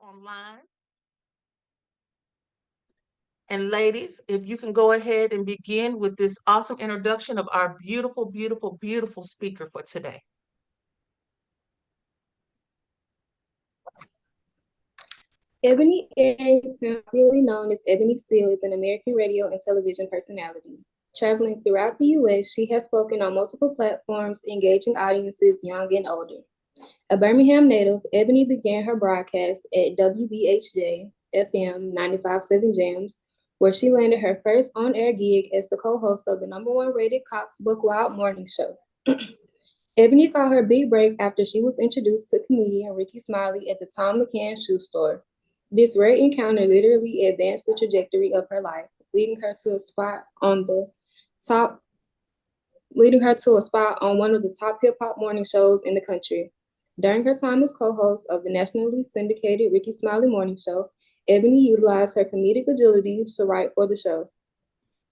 online. And ladies, if you can go ahead and begin with this awesome introduction of our beautiful, beautiful, beautiful speaker for today. Ebony Arrington, popularly known as Ebony Steele, is an American radio and television personality. Traveling throughout the U.S., she has spoken on multiple platforms, engaging audiences young and older. A Birmingham native, Ebony began her broadcast at WBHJ FM 95.7 Jams, where she landed her first on-air gig as the co-host of the #1 rated Cox Book Wild morning show. Ebony got her big break after she was introduced to comedian Ricky Smiley at the Tom McCann shoe store. This rare encounter literally advanced the trajectory of her life, leading her to a spot on one of the top hip hop morning shows in the country. During her time as co-host of the nationally syndicated Ricky Smiley Morning Show, Ebony utilized her comedic agility to write for the show,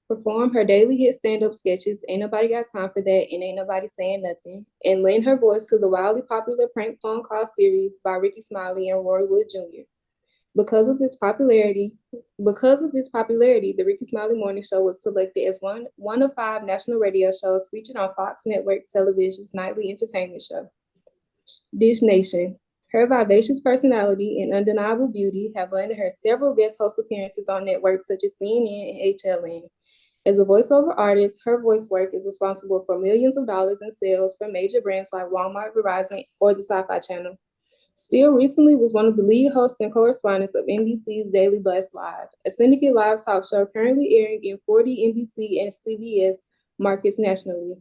perform her daily hit stand-up sketches, Ain't Nobody Got Time for That and Ain't Nobody Saying Nothing, and lend her voice to the wildly popular prank phone call series by Ricky Smiley and Roy Wood Jr. Because of his popularity, the Ricky Smiley Morning Show was selected as one of 5 national radio shows featured on Fox Network Television's nightly entertainment show. Dish Nation. Her vivacious personality and undeniable beauty have landed her several guest host appearances on networks such as CNN and HLN. As a voiceover artist, her voice work is responsible for millions of dollars in sales for major brands like Walmart, Verizon, or the Sci-Fi Channel. Steele recently was one of the lead hosts and correspondents of NBC's Daily Blast Live, a syndicate live talk show currently airing in 40 NBC and CBS markets nationally.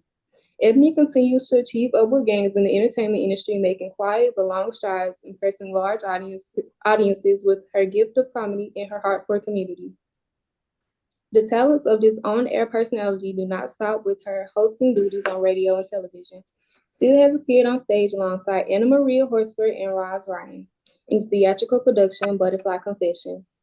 Ebony continues to achieve upward gains in the entertainment industry, making quiet but long strides, impressing large audiences with her gift of comedy and her heart for community. The talents of this on-air personality do not stop with her hosting duties on radio and television. Steele has appeared on stage alongside Anna Maria Horsford and Roz Ryan in theatrical production Butterfly Confessions.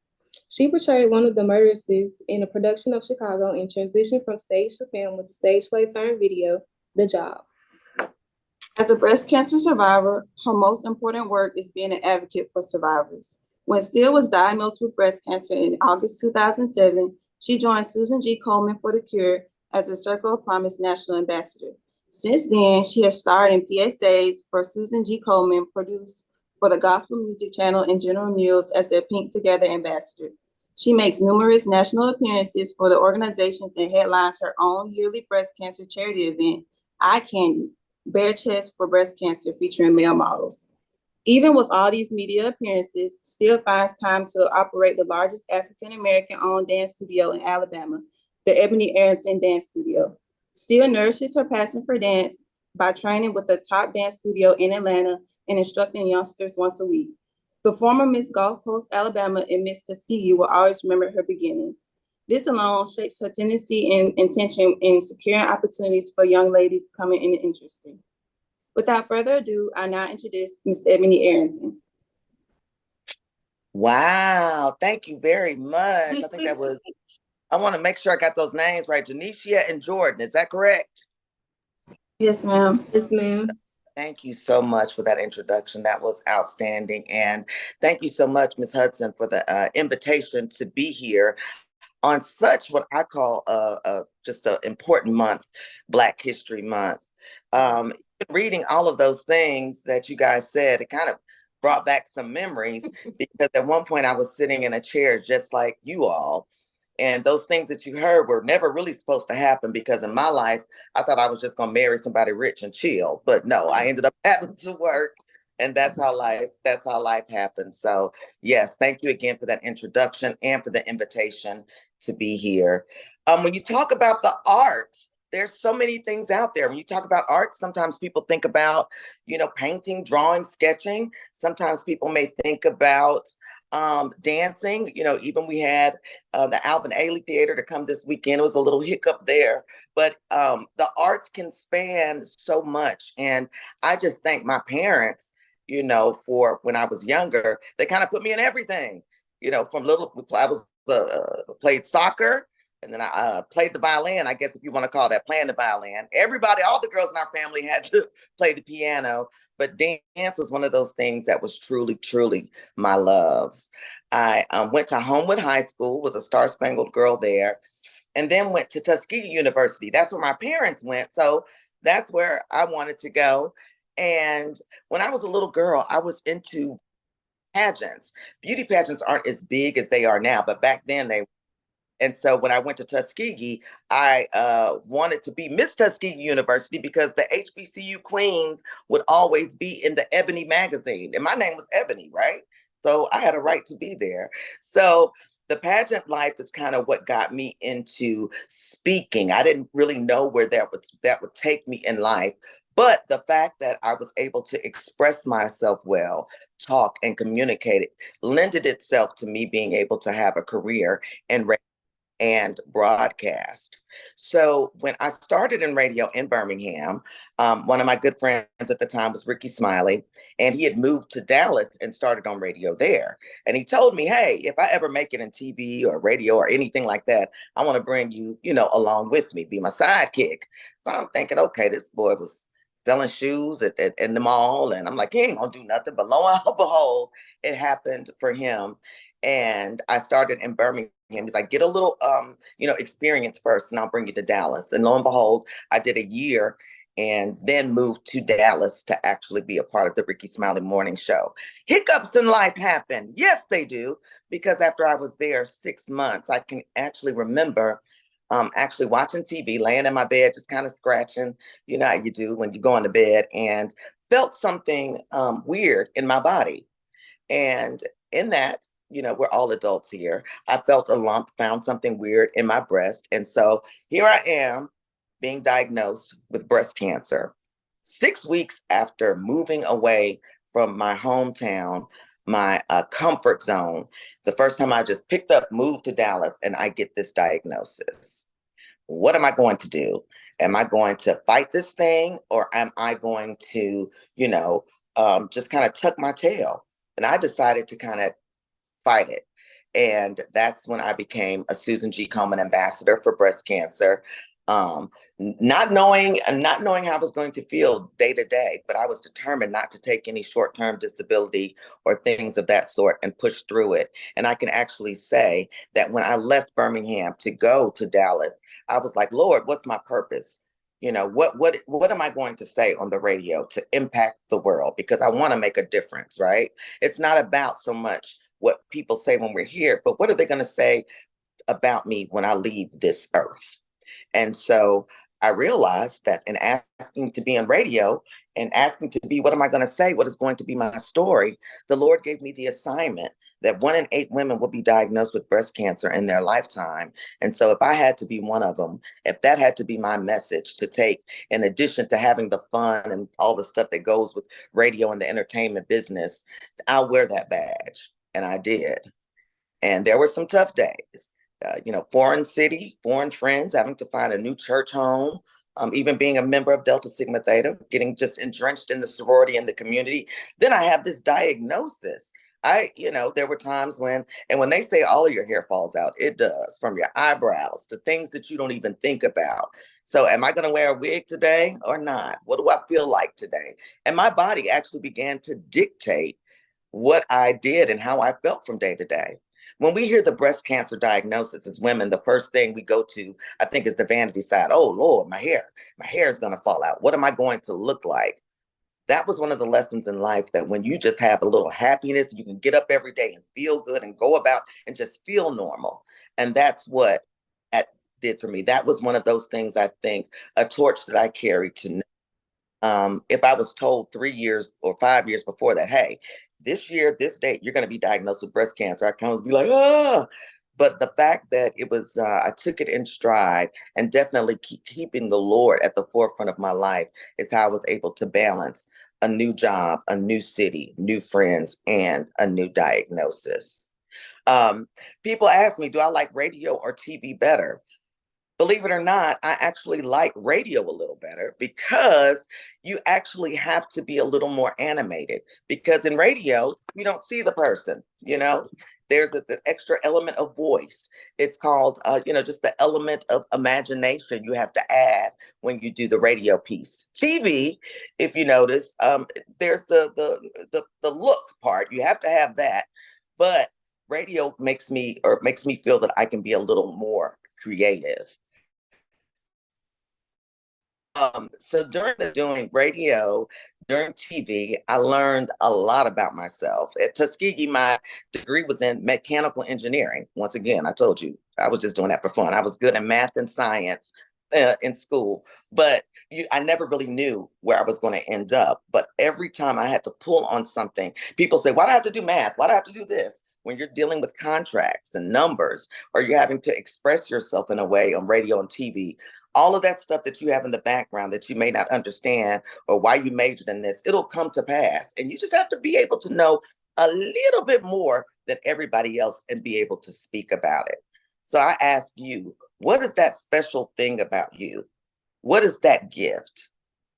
She portrayed one of the murderesses in a production of Chicago and transitioned from stage to film with the stage play turned video, The Job. As a breast cancer survivor, her most important work is being an advocate for survivors. When Steele was diagnosed with breast cancer in August 2007, she joined Susan G. Komen for the Cure as the Circle of Promise National Ambassador. Since then, she has starred in PSAs for Susan G. Komen, produced for the Gospel Music Channel and General Mills as their Pink Together ambassador. She makes numerous national appearances for the organizations and headlines her own yearly breast cancer charity event, Eye Candy, Bare Chest for Breast Cancer, featuring male models. Even with all these media appearances, Steele finds time to operate the largest African-American-owned dance studio in Alabama, the Ebony Arrington Dance Studio. Steele nourishes her passion for dance by training with the top dance studio in Atlanta and instructing youngsters once a week. The former Miss Gulf Coast, Alabama, and Miss Tuskegee will always remember her beginnings. This alone shapes her tendency and intention in securing opportunities for young ladies coming in the industry. Without further ado, I now introduce Miss Ebony Arrington. Wow, thank you very much. I think that was, I want to make sure I got those names right. Janicia and Jordan, is that correct? Yes, ma'am. Yes, ma'am. Thank you so much for that introduction. That was outstanding. And thank you so much, Ms. Hudson, for the invitation to be here on such what I call just an important month, Black History Month. Reading all of those things that you guys said, it kind of brought back some memories because at one point I was sitting in a chair just like you all. And those things that you heard were never really supposed to happen because in my life, I thought I was just going to marry somebody rich and chill. But no, I ended up having to work. And that's how life happens. So yes, thank you again for that introduction and for the invitation to be here. When you talk about the arts, there's so many things out there. When you talk about art, sometimes people think about, painting, drawing, sketching. Sometimes people may think about dancing. Even we had the Alvin Ailey Theater to come this weekend. It was a little hiccup there, but the arts can span so much. And I just thank my parents, for when I was younger, they kind of put me in everything, from played soccer. And then I played the violin, I guess if you want to call that playing the violin. Everybody, all the girls in our family had to play the piano. but dance was one of those things that was truly, truly my loves. I went to Homewood High School, was a Star Spangled Girl there, and then went to Tuskegee University. That's where my parents went. So that's where I wanted to go. And when I was a little girl, I was into pageants. Beauty pageants aren't as big as they are now, but back then they. And so when I went to Tuskegee, I wanted to be Miss Tuskegee University because the HBCU queens would always be in the Ebony magazine. And my name was Ebony, right? So I had a right to be there. So the pageant life is kind of what got me into speaking. I didn't really know where that would take me in life. But the fact that I was able to express myself well, talk and communicate it, lended itself to me being able to have a career in and broadcast. So when I started in radio in Birmingham, one of my good friends at the time was Ricky Smiley, and he had moved to Dallas and started on radio there. And he told me, hey, if I ever make it in TV or radio or anything like that, I want to bring you, along with me, be my sidekick. So I'm thinking, okay, this boy was selling shoes in the mall. And I'm like, he ain't gonna do nothing. But lo and behold, it happened for him. And I started in Birmingham. He's like, get a little, experience first, and I'll bring you to Dallas. And lo and behold, I did a year and then moved to Dallas to actually be a part of the Ricky Smiley Morning Show. Hiccups in life happen. Yes, they do. Because after I was there 6 months, I can actually remember actually watching TV, laying in my bed, just kind of scratching, you know how you do when you go into bed, and felt something weird in my body. And in that, we're all adults here. I felt a lump, found something weird in my breast. And so here I am being diagnosed with breast cancer. 6 weeks after moving away from my hometown, my comfort zone, the first time I just picked up, moved to Dallas, and I get this diagnosis. What am I going to do? Am I going to fight this thing, or am I going to, just kind of tuck my tail? And I decided to kind of fight it. And that's when I became a Susan G. Komen ambassador for breast cancer. Not knowing how I was going to feel day to day, but I was determined not to take any short-term disability or things of that sort and push through it. And I can actually say that when I left Birmingham to go to Dallas, I was like, Lord, what's my purpose? What am I going to say on the radio to impact the world? Because I want to make a difference, right? It's not about so much what people say when we're here, but what are they going to say about me when I leave this earth? And so I realized that in asking to be on radio and asking to be, what am I going to say? What is going to be my story? The Lord gave me the assignment that 1 in 8 women will be diagnosed with breast cancer in their lifetime. And so if I had to be one of them, if that had to be my message to take, in addition to having the fun and all the stuff that goes with radio and the entertainment business, I'll wear that badge. And I did. And there were some tough days. Foreign city, foreign friends, having to find a new church home, even being a member of Delta Sigma Theta, getting just entrenched in the sorority and the community. Then I have this diagnosis. There were times when they say all of your hair falls out, it does, from your eyebrows to things that you don't even think about. So am I going to wear a wig today or not? What do I feel like today? And my body actually began to dictate what I did and how I felt from day to day. When we hear the breast cancer diagnosis as women, the first thing we go to, I think, is the vanity side. Oh, Lord, my hair is going to fall out. What am I going to look like? That was one of the lessons in life, that when you just have a little happiness, you can get up every day and feel good and go about and just feel normal. And that's what that did for me. That was one of those things, I think, a torch that I carried to. If I was told 3 years or 5 years before that, hey, this year, this date, you're going to be diagnosed with breast cancer, I kind of be like, ah. But the fact that it was, I took it in stride, and definitely keeping the Lord at the forefront of my life is how I was able to balance a new job, a new city, new friends, and a new diagnosis. People ask me, do I like radio or TV better? Believe it or not, I actually like radio a little better, because you actually have to be a little more animated, because in radio, you don't see the person, There's the extra element of voice. It's called, just the element of imagination you have to add when you do the radio piece. TV, if you notice, there's the look part. You have to have that, but radio makes me feel that I can be a little more creative. So doing radio, during TV, I learned a lot about myself. At Tuskegee, my degree was in mechanical engineering. Once again, I told you, I was just doing that for fun. I was good in math and science in school, but I never really knew where I was going to end up. But every time I had to pull on something, people say, why do I have to do math? Why do I have to do this? When you're dealing with contracts and numbers, or you're having to express yourself in a way on radio and TV, all of that stuff that you have in the background that you may not understand or why you majored in this, it'll come to pass. And you just have to be able to know a little bit more than everybody else and be able to speak about it. So I ask you, what is that special thing about you? What is that gift?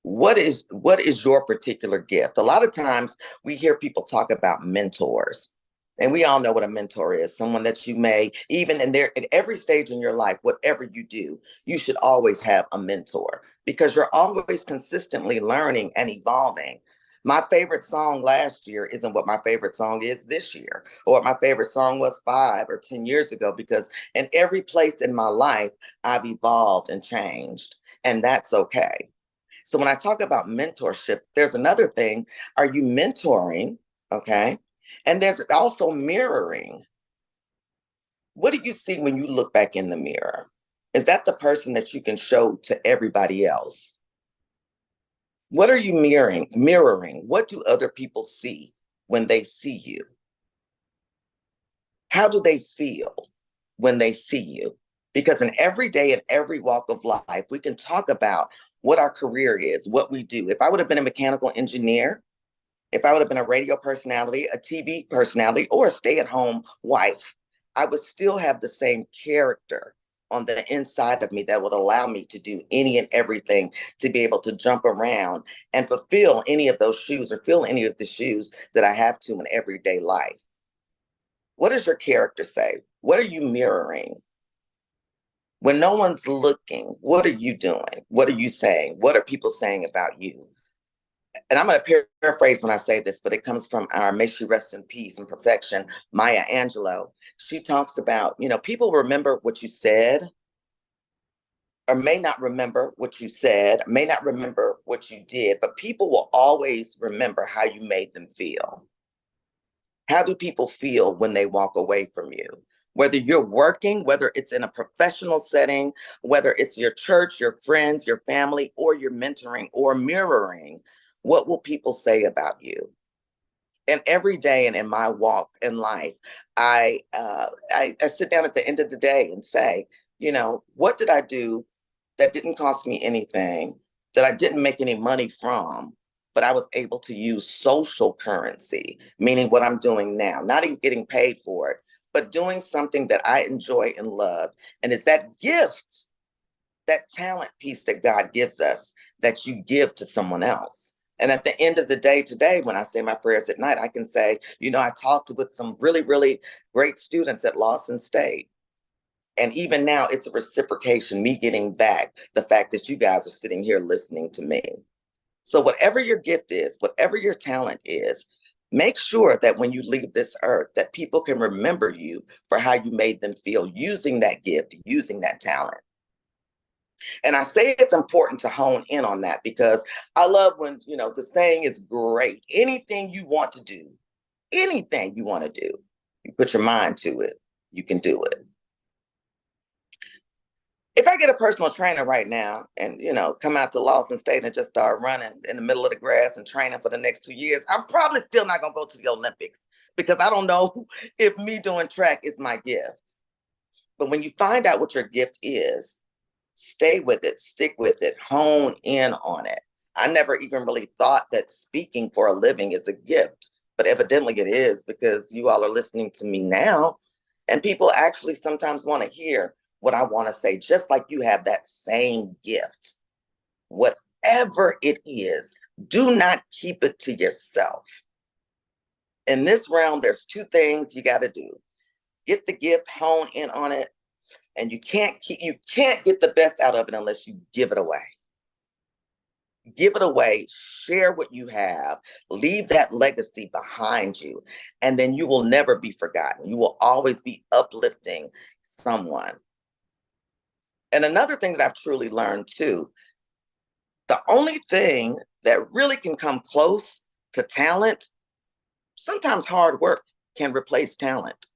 What is your particular gift? A lot of times we hear people talk about mentors. And we all know what a mentor is, someone that you may, even at every stage in your life, whatever you do, you should always have a mentor because you're always consistently learning and evolving. My favorite song last year isn't what my favorite song is this year, or what my favorite song was 5 or 10 years ago, because in every place in my life, I've evolved and changed, and that's okay. So when I talk about mentorship, there's another thing. Are you mentoring? Okay. And there's also mirroring. What do you see when you look back in the mirror? Is that the person that you can show to everybody else? What are you mirroring? What do other people see when they see you? How do they feel when they see you? Because in every day, in every walk of life, we can talk about what our career is, what we do. If I would have been a mechanical engineer, if I would have been a radio personality, a TV personality, or a stay-at-home wife, I would still have the same character on the inside of me that would allow me to do any and everything, to be able to jump around and fulfill any of those shoes or fill any of the shoes that I have to in everyday life. What does your character say? What are you mirroring? When no one's looking, what are you doing? What are you saying? What are people saying about you? And I'm going to paraphrase when I say this, but it comes from our, may she rest in peace and perfection, Maya Angelou. She talks about, people remember what you said, or may not remember what you said, may not remember what you did, but people will always remember how you made them feel. How do people feel when they walk away from you? Whether you're working, whether it's in a professional setting, whether it's your church, your friends, your family, or you're mentoring or mirroring, what will people say about you? And every day and in my walk in life, I sit down at the end of the day and say, what did I do that didn't cost me anything, that I didn't make any money from, but I was able to use social currency, meaning what I'm doing now, not even getting paid for it, but doing something that I enjoy and love. And it's that gift, that talent piece that God gives us that you give to someone else. And at the end of the day today, when I say my prayers at night, I can say, I talked with some really, really great students at Lawson State. And even now it's a reciprocation, me getting back the fact that you guys are sitting here listening to me. So whatever your gift is, whatever your talent is, make sure that when you leave this earth, that people can remember you for how you made them feel using that gift, using that talent. And I say it's important to hone in on that because I love when, the saying is great. Anything you want to do, you put your mind to it, you can do it. If I get a personal trainer right now and, come out to Lawson State and just start running in the middle of the grass and training for the next 2 years, I'm probably still not going to go to the Olympics because I don't know if me doing track is my gift. But when you find out what your gift is, stay with it, stick with it, hone in on it. I never even really thought that speaking for a living is a gift, but evidently it is because you all are listening to me now. And people actually sometimes want to hear what I want to say, just like you have that same gift. Whatever it is, do not keep it to yourself. In this realm, there's 2 things you got to do. Get the gift, hone in on it, and you can't get the best out of it unless you give it away. Give it away, share what you have, leave that legacy behind you, and then you will never be forgotten. You will always be uplifting someone. And another thing that I've truly learned too, the only thing that really can come close to talent, sometimes hard work can replace talent.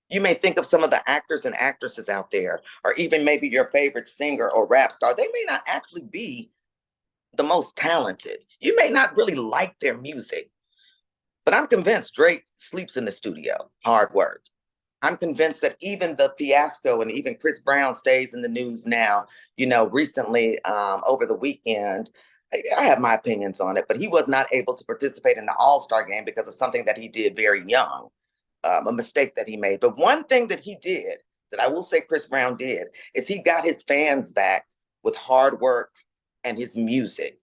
You may think of some of the actors and actresses out there, or even maybe your favorite singer or rap star. They may not actually be the most talented. You may not really like their music, but I'm convinced Drake sleeps in the studio, hard work. I'm convinced that even the fiasco and even Chris Brown stays in the news now, recently over the weekend. I have my opinions on it, but he was not able to participate in the All-Star game because of something that he did very young, a mistake that he made. But one thing that he did, that I will say Chris Brown did, is he got his fans back with hard work and his music.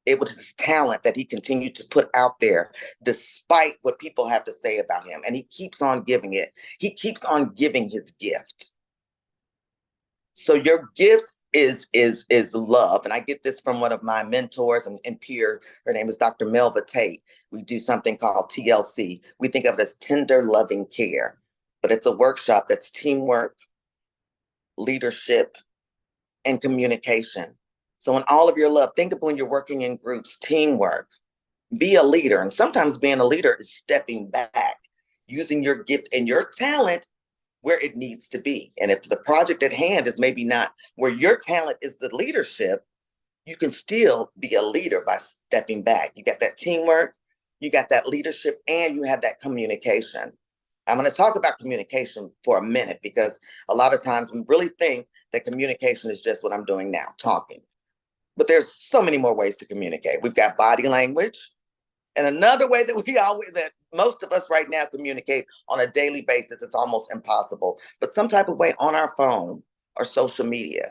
It was his talent that he continued to put out there despite what people have to say about him. And he keeps on giving it. He keeps on giving his gift. So your gift is love. And I get this from one of my mentors and peer. Her name is Dr. Melva Tate. We do something called TLC. We think of it as tender loving care, but it's a workshop that's teamwork, leadership, and communication. So in all of your love, think of when you're working in groups, teamwork, be a leader. And sometimes being a leader is stepping back, using your gift and your talent where it needs to be. And if the project at hand is maybe not where your talent is the leadership, you can still be a leader by stepping back. You got that teamwork, you got that leadership, and you have that communication. I'm going to talk about communication for a minute because a lot of times we really think that communication is just what I'm doing now, talking. But there's so many more ways to communicate. We've got body language. And another way that most of us right now communicate on a daily basis, it's almost impossible, but some type of way on our phone or social media.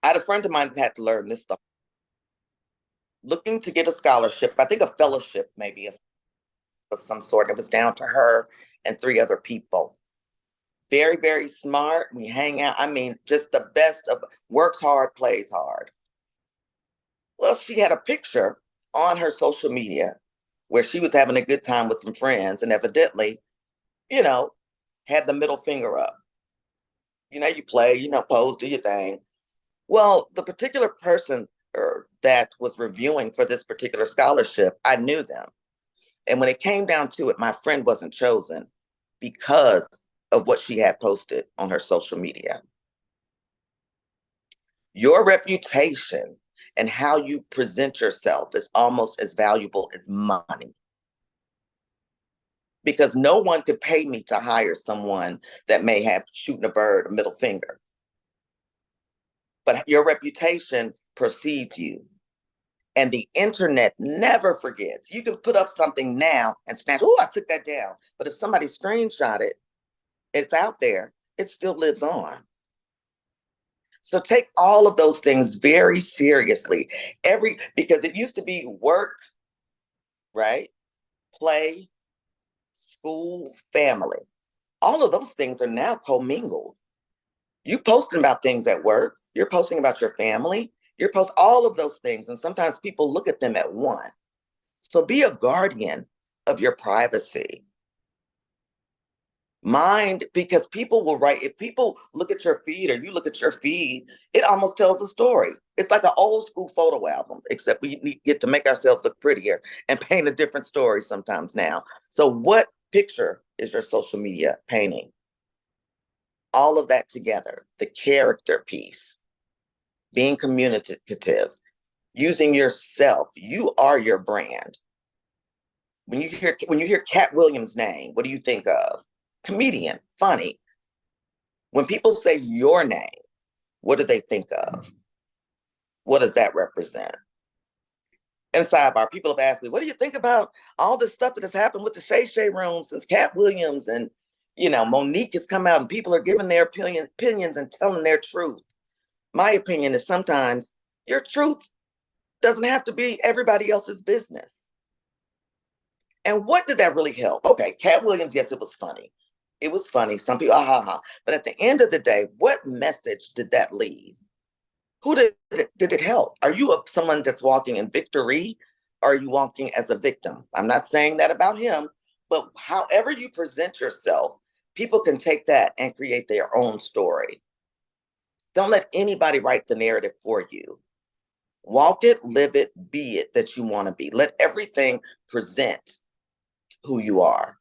I had a friend of mine that had to learn this stuff. Looking to get a scholarship, I think a fellowship maybe of some sort. It was down to her and 3 other people. Very, very smart. We hang out. I mean, just the best of, works hard, plays hard. Well, she had a picture on her social media where she was having a good time with some friends and evidently, had the middle finger up. You play, pose, do your thing. Well, the particular person that was reviewing for this particular scholarship, I knew them. And when it came down to it, my friend wasn't chosen because of what she had posted on her social media. Your reputation and how you present yourself is almost as valuable as money. Because no one could pay me to hire someone that may have shooting a bird, a middle finger. But your reputation precedes you. And the internet never forgets. You can put up something now and snap, oh, I took that down. But if somebody screenshot it, it's out there, it still lives on. So take all of those things very seriously. Because it used to be work, right? Play, school, family. All of those things are now commingled. You posting about things at work, you're posting about your family, you're posting all of those things. And sometimes people look at them at one. So be a guardian of your privacy. Mind, because people will write, if people look at your feed or you look at your feed, it almost tells a story. It's like an old school photo album, except we get to make ourselves look prettier and paint a different story sometimes now. So what picture is your social media painting? All of that together, the character piece, being communicative, using yourself, you are your brand. When you hear Cat Williams' name, what do you think of? Comedian, funny. When people say your name, what do they think of? What does that represent? And sidebar, people have asked me, what do you think about all this stuff that has happened with the Shay Shay Room since Cat Williams and, Monique has come out and people are giving their opinions and telling their truth. My opinion is sometimes your truth doesn't have to be everybody else's business. And what did that really help? Okay, Cat Williams, yes, it was funny. It was funny. Some people, ha ha. But at the end of the day, what message did that leave? Who did it help? Are you someone that's walking in victory? Or are you walking as a victim? I'm not saying that about him, but however you present yourself, people can take that and create their own story. Don't let anybody write the narrative for you. Walk it, live it, be it that you want to be. Let everything present who you are.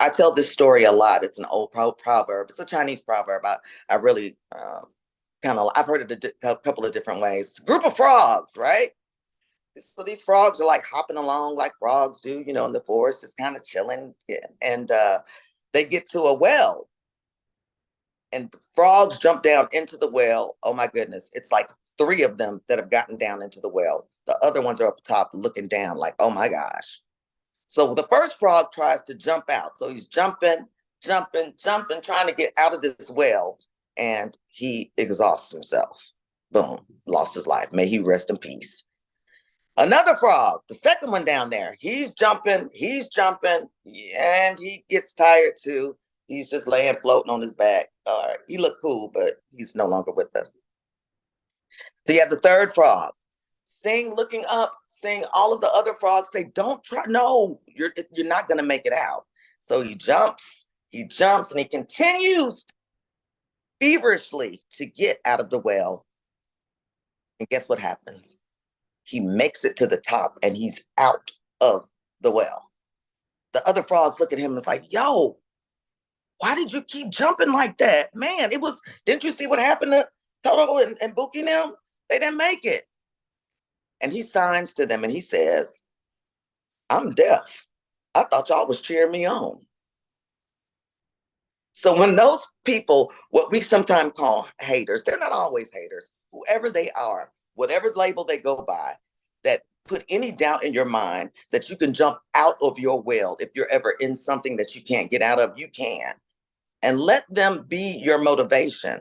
I tell this story a lot. It's an old proverb. It's a Chinese proverb. I really I've heard it a couple of different ways. It's a group of frogs, right? So these frogs are like hopping along like frogs do, in the forest, just kind of chilling. And they get to a well. And the frogs jump down into the well. Oh my goodness. It's like 3 of them that have gotten down into the well. The other ones are up top looking down like, oh my gosh. So the first frog tries to jump out. So he's jumping, trying to get out of this well. And he exhausts himself. Boom, lost his life. May he rest in peace. Another frog, the second one down there, he's jumping, and he gets tired too. He's just laying floating on his back. All right, he looked cool, but he's no longer with us. So you have the third frog, looking up, seeing all of the other frogs say, don't try, no, you're not gonna make it out. So he jumps, and he continues feverishly to get out of the well. And guess what happens? He makes it to the top and he's out of the well. The other frogs look at him and it's like, yo, why did you keep jumping like that? Man, didn't you see what happened to Toto and Buki and them? They didn't make it. And he signs to them and he says, I'm deaf. I thought y'all was cheering me on. So when those people, what we sometimes call haters, they're not always haters, whoever they are, whatever label they go by, that put any doubt in your mind that you can jump out of your well if you're ever in something that you can't get out of, you can. And let them be your motivation.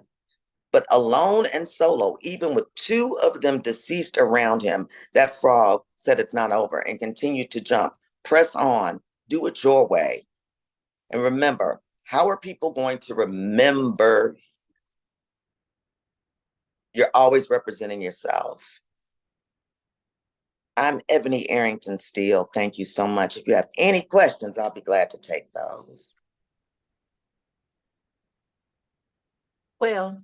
But alone and solo, even with 2 of them deceased around him, that frog said it's not over and continued to jump. Press on, do it your way. And remember, how are people going to remember? You're always representing yourself. I'm Ebony Arrington Steele. Thank you so much. If you have any questions, I'll be glad to take those. Well,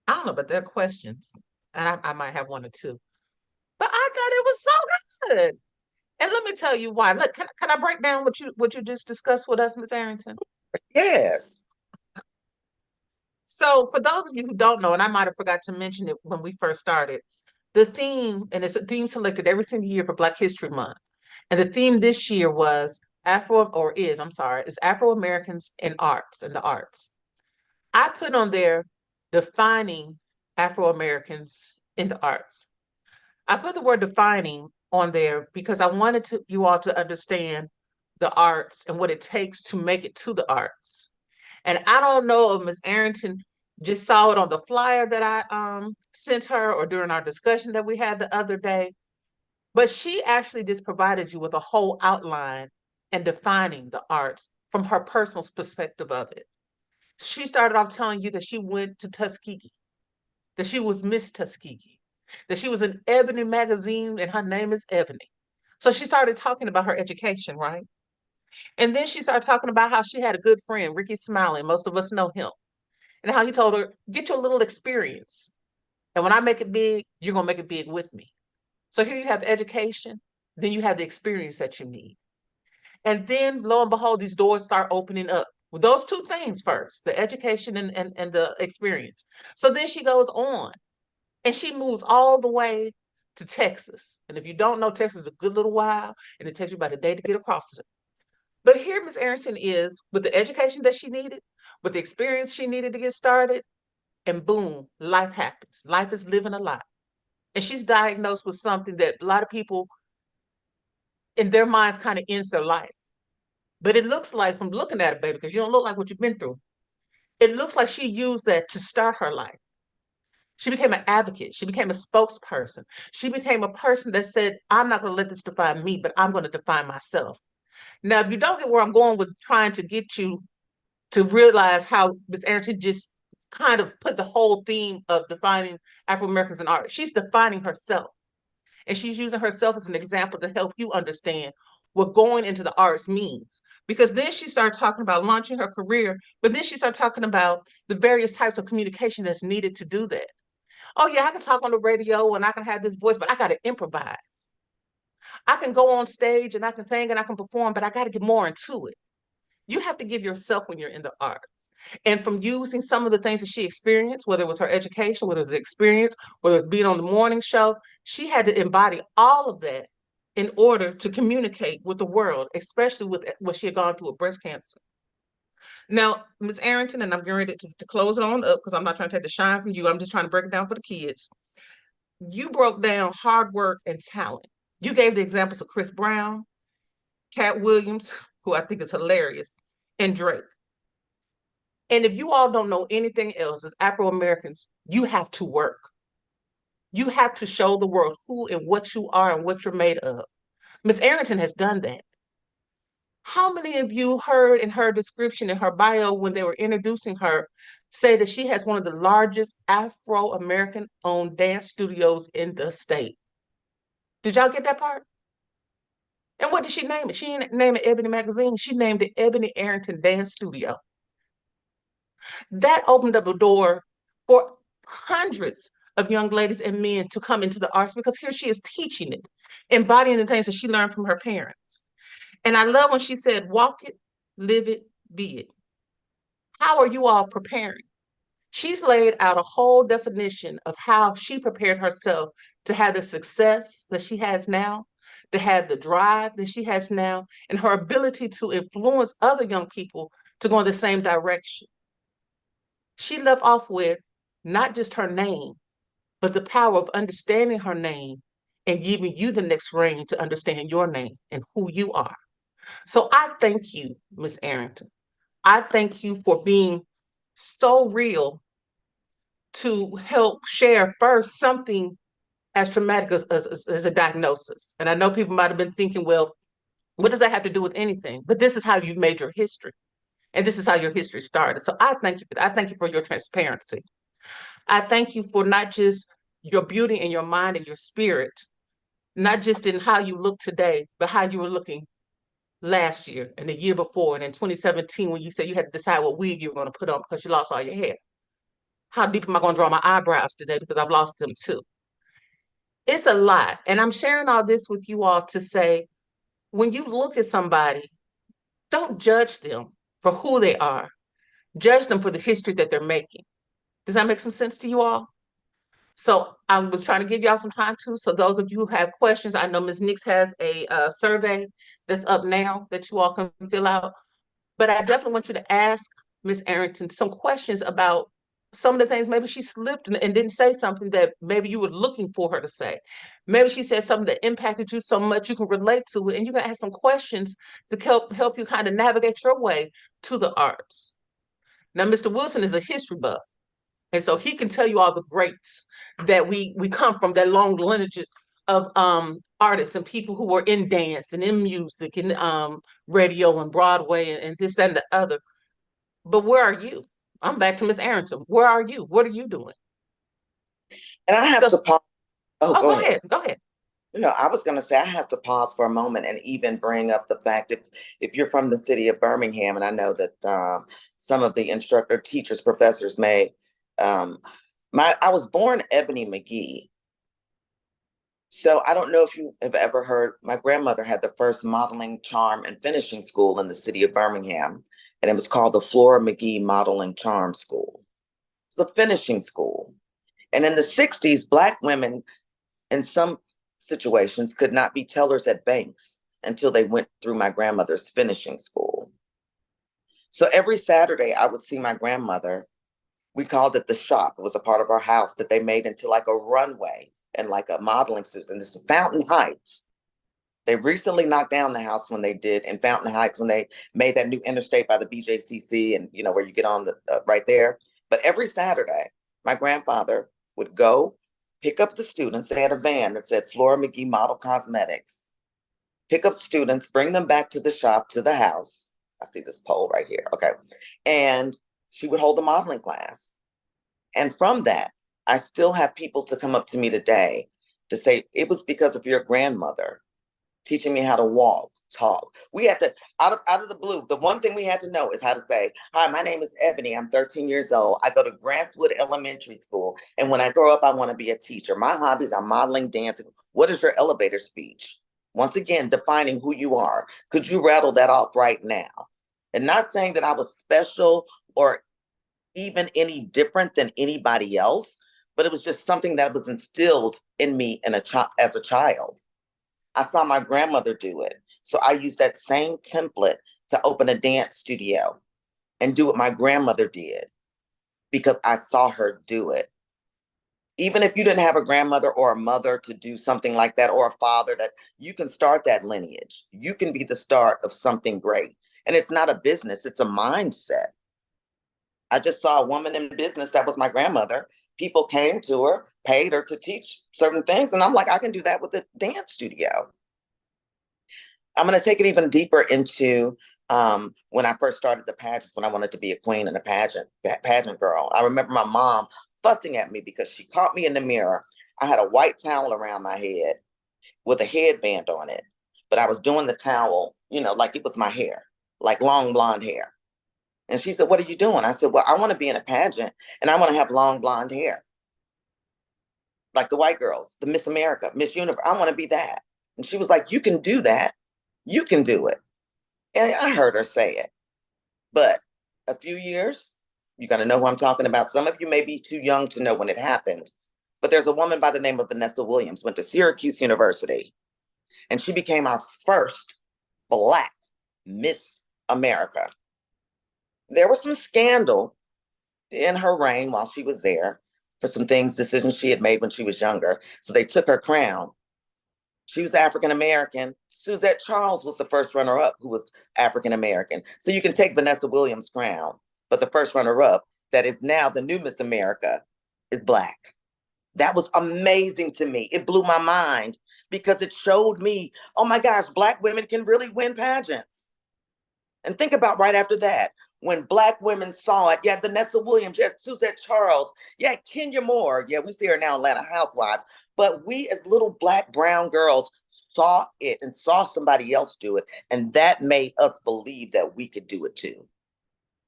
I don't know, but there are questions, and I might have 1 or 2. But I thought it was so good. And let me tell you why. Look, can I break down what you just discussed with us, Ms. Arrington? Yes. So for those of you who don't know, and I might have forgot to mention it when we first started, the theme, and it's a theme selected every single year for Black History Month. And the theme this year is Afro-Americans in arts and the arts. I put on there defining Afro-Americans in the arts. I put the word defining on there because I wanted you all to understand the arts and what it takes to make it to the arts. And I don't know if Ms. Arrington just saw it on the flyer that I sent her or during our discussion that we had the other day, but she actually just provided you with a whole outline and defining the arts from her personal perspective of it. She started off telling you that she went to Tuskegee, that she was Miss Tuskegee, that she was in Ebony magazine and her name is Ebony. So she started talking about her education, right? And then she started talking about how she had a good friend, Ricky Smiley. Most of us know him. And how he told her, get you a little experience. And when I make it big, you're going to make it big with me. So here you have education, then you have the experience that you need. And then lo and behold, these doors start opening up with those 2 things first, the education and the experience. So then she goes on and she moves all the way to Texas. And if you don't know, Texas is a good little while and it takes you about a day to get across it. But here Ms. Arrington is with the education that she needed, with the experience she needed to get started, and boom, life happens. Life is living a lot. And she's diagnosed with something that a lot of people in their minds kind of ends their life. But it looks like, from looking at it, baby, because you don't look like what you've been through, it looks like she used that to start her life. She became an advocate. She became a spokesperson. She became a person that said, I'm not going to let this define me, but I'm going to define myself. Now, if you don't get where I'm going with trying to get you to realize how Ms. Arrington just kind of put the whole theme of defining Afro-Americans in art, she's defining herself. And she's using herself as an example to help you understand what going into the arts means. Because then she started talking about launching her career, but then she started talking about the various types of communication that's needed to do that. Oh yeah, I can talk on the radio and I can have this voice, but I got to improvise. I can go on stage and I can sing and I can perform, but I got to get more into it. You have to give yourself when you're in the arts. And from using some of the things that she experienced, whether it was her education, whether it was the experience, whether it was being on the morning show, she had to embody all of that in order to communicate with the world, especially with what she had gone through with breast cancer. Now, Ms. Arrington, and I'm getting ready to close it on up because I'm not trying to take the shine from you. I'm just trying to break it down for the kids. You broke down hard work and talent. You gave the examples of Chris Brown, Cat Williams, who I think is hilarious, and Drake. And if you all don't know anything else as Afro-Americans, you have to work. You have to show the world who and what you are and what you're made of. Ms. Arrington has done that. How many of you heard in her description in her bio when they were introducing her say that she has one of the largest Afro-American owned dance studios in the state? Did y'all get that part? And what did she name it? She didn't name it Ebony Magazine. She named it Ebony Arrington Dance Studio. That opened up a door for hundreds of young ladies and men to come into the arts because here she is teaching it, embodying the things that she learned from her parents. And I love when she said, walk it, live it, be it. How are you all preparing? She's laid out a whole definition of how she prepared herself to have the success that she has now, to have the drive that she has now, and her ability to influence other young people to go in the same direction. She left off with not just her name, but the power of understanding her name and giving you the next reign to understand your name and who you are. So I thank you, Ms. Arrington. I thank you for being so real to help share first something as traumatic as a diagnosis. And I know people might have been thinking, well, what does that have to do with anything? But this is how you've made your history. And this is how your history started. So I thank you for that. I thank you for your transparency. I thank you for not just your beauty and your mind and your spirit, not just in how you look today, but how you were looking last year and the year before. And in 2017, when you said you had to decide what wig you were going to put on because you lost all your hair. How deep am I going to draw my eyebrows today because I've lost them too? It's a lot. And I'm sharing all this with you all to say, when you look at somebody, don't judge them for who they are. Judge them for the history that they're making. Does that make some sense to you all? So I was trying to give y'all some time too. So those of you who have questions, I know Ms. Nix has a survey that's up now that you all can fill out. But I definitely want you to ask Ms. Arrington some questions about some of the things. Maybe she slipped and didn't say something that maybe you were looking for her to say. Maybe she said something that impacted you so much you can relate to it, and you can ask some questions to help you kind of navigate your way to the arts. Now, Mr. Wilson is a history buff, and so he can tell you all the greats that we come from, that long lineage of artists and people who were in dance and in music and radio and Broadway and this and the other. But where are you? I'm back to Miss Arrington. Where are you? What are you doing? And I have to pause. Oh, go ahead. Go ahead. I was going to say I have to pause for a moment and even bring up the fact if you're from the city of Birmingham, and I know that some of the teachers, professors may. I was born Ebony McGee. So I don't know if you have ever heard, my grandmother had the first modeling, charm, and finishing school in the city of Birmingham, and it was called the Flora McGee Modeling Charm School. It's a finishing school. And in the 60s, Black women in some situations could not be tellers at banks until they went through my grandmother's finishing school. So every Saturday I would see my grandmother. We called it the shop. It was a part of our house that they made into like a runway and like a modeling system. This is Fountain Heights. They recently knocked down the house when they did in Fountain Heights when they made that new interstate by the BJCC and where you get on the right there. But every Saturday, my grandfather would go pick up the students. They had a van that said Flora McGee Model Cosmetics. Pick up students, bring them back to the shop, to the house. I see this pole right here. Okay. And she would hold a modeling class. And from that, I still have people to come up to me today to say, it was because of your grandmother teaching me how to walk, talk. We had to, out of the blue, the one thing we had to know is how to say, hi, my name is Ebony. I'm 13 years old. I go to Grantswood Elementary School. And when I grow up, I want to be a teacher. My hobbies are modeling, dancing. What is your elevator speech? Once again, defining who you are. Could you rattle that off right now? And not saying that I was special or even any different than anybody else, but it was just something that was instilled in me as a child. I saw my grandmother do it. So I used that same template to open a dance studio and do what my grandmother did because I saw her do it. Even if you didn't have a grandmother or a mother to do something like that, or a father, that you can start that lineage. You can be the start of something great. And it's not a business, it's a mindset. I just saw a woman in business that was my grandmother. People came to her, paid her to teach certain things. And I'm like, I can do that with a dance studio. I'm going to take it even deeper into when I first started the pageants, when I wanted to be a queen and a pageant girl. I remember my mom fussing at me because she caught me in the mirror. I had a white towel around my head with a headband on it, but I was doing the towel, like it was my hair, like long blonde hair. And she said, what are you doing? I said, well, I want to be in a pageant and I want to have long blonde hair. Like the white girls, the Miss America, Miss Universe. I want to be that. And she was like, you can do that. You can do it. And I heard her say it. But a few years, you're going to know who I'm talking about. Some of you may be too young to know when it happened. But there's a woman by the name of Vanessa Williams, went to Syracuse University. And she became our first Black Miss America. There was some scandal in her reign while she was there for some decisions she had made when she was younger. So they took her crown. She was African-American. Suzette Charles was the first runner-up who was African-American. So you can take Vanessa Williams' crown, but the first runner-up that is now the new Miss America is Black. That was amazing to me. It blew my mind because it showed me, oh my gosh, Black women can really win pageants. And think about right after that, when Black women saw it, yeah, Vanessa Williams, yeah, Suzette Charles, yeah, Kenya Moore, yeah, we see her now in Atlanta Housewives, but we as little Black, brown girls saw it and saw somebody else do it, and that made us believe that we could do it too.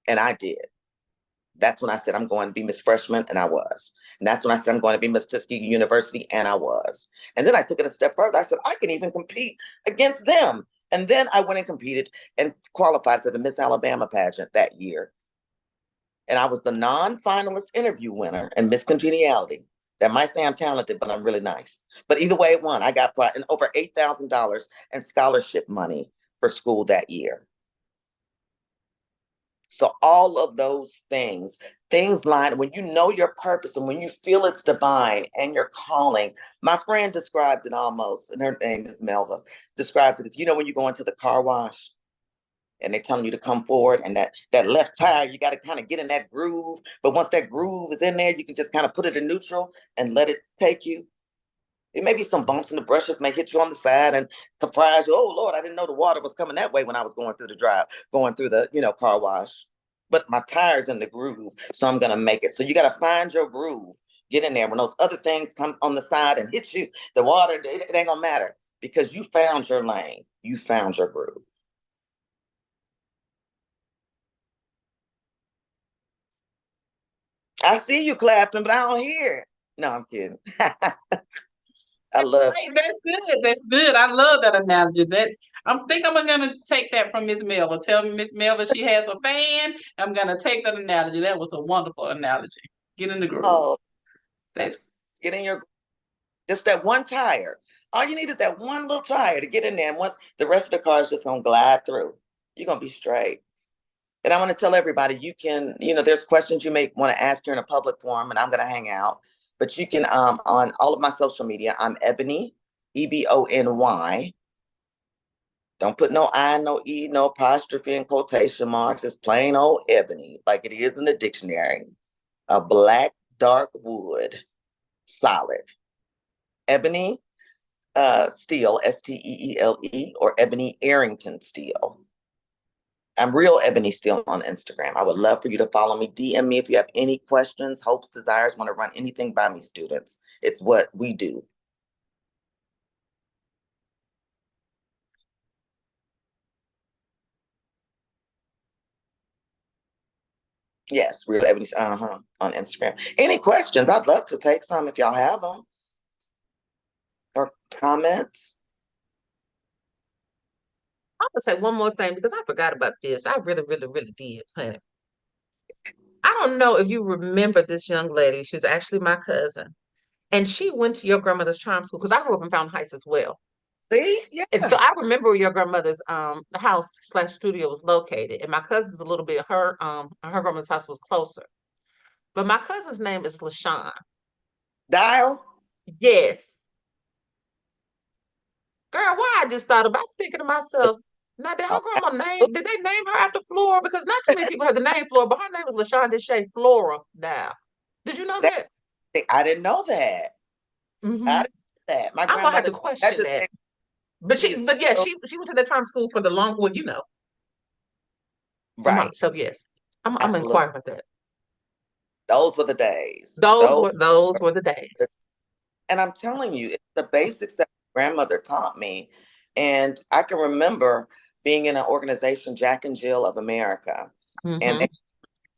And I did. That's when I said, I'm going to be Miss Freshman, and I was. And that's when I said, I'm going to be Miss Tuskegee University, and I was. And then I took it a step further. I said, I can even compete against them. And then I went and competed and qualified for the Miss Alabama pageant that year. And I was the non-finalist interview winner in Miss Congeniality. That might say I'm talented, but I'm really nice. But either way, it won. I got over $8,000 in scholarship money for school that year. So all of those things line, when you know your purpose and when you feel it's divine and your calling. My friend describes it almost, and her name is Melva, describes it as, when you go into the car wash and they're telling you to come forward, and that left tire, you got to kind of get in that groove. But once that groove is in there, you can just kind of put it in neutral and let it take you. It may be some bumps and the brushes may hit you on the side and surprise you. Oh Lord, I didn't know the water was coming that way when I was going through the car wash. But my tire's in the groove, so I'm gonna make it. So you gotta find your groove. Get in there. When those other things come on the side and hit you, the water, it ain't gonna matter because you found your lane. You found your groove. I see you clapping, but I don't hear it. No, I'm kidding. I love Right, that's good. That's good. I love that analogy. I think I'm gonna take that from Miss Melva. Tell me Miss Melva she has a fan. I'm gonna take that analogy. That was a wonderful analogy. Get in the groove. Oh, That's get in your just that one tire. All you need is that one little tire to get in there. And once the rest of the car is just gonna glide through, you're gonna be straight. And I want to tell everybody, you can, there's questions you may want to ask here in a public forum, and I'm gonna hang out. But you can on all of my social media, I'm Ebony, Ebony. Don't put no I, no E, no apostrophe and quotation marks. It's plain old ebony, like it is in the dictionary. A black dark wood. Solid. Ebony Steele, Steele, or Ebony Arrington Steele. I'm real Ebony Steele on Instagram. I would love for you to follow me. DM me if you have any questions, hopes, desires, want to run anything by me, students. It's what we do. Yes, real Ebony, on Instagram. Any questions? I'd love to take some if y'all have them. Or comments. I'm gonna say one more thing because I forgot about this. I really, really, really did, honey. I don't know if you remember this young lady. She's actually my cousin. And she went to your grandmother's charm school because I grew up in Fountain Heights as well. See? Yeah. And so I remember where your grandmother's house / studio was located. And my cousin was a little bit her grandmother's house was closer. But my cousin's name is LaShawn. Dial? Yes. Girl, why I just thought about thinking to myself, now did her grandma did they name her after Flora? Because not too many people have the name Flora, but her name was LaShawn Deshay Flora now. Did you know that? I didn't know that. Mm-hmm. I didn't know that. My I'm gonna have to grandmother, question that. But she went to that charm school for the long, well, you know. right. So yes, I'm Absolutely. inquiring about that. Those were the days. Those were the days. And I'm telling you, it's the basics that my grandmother taught me. And I can remember being in an organization, Jack and Jill of America, and Mm-hmm.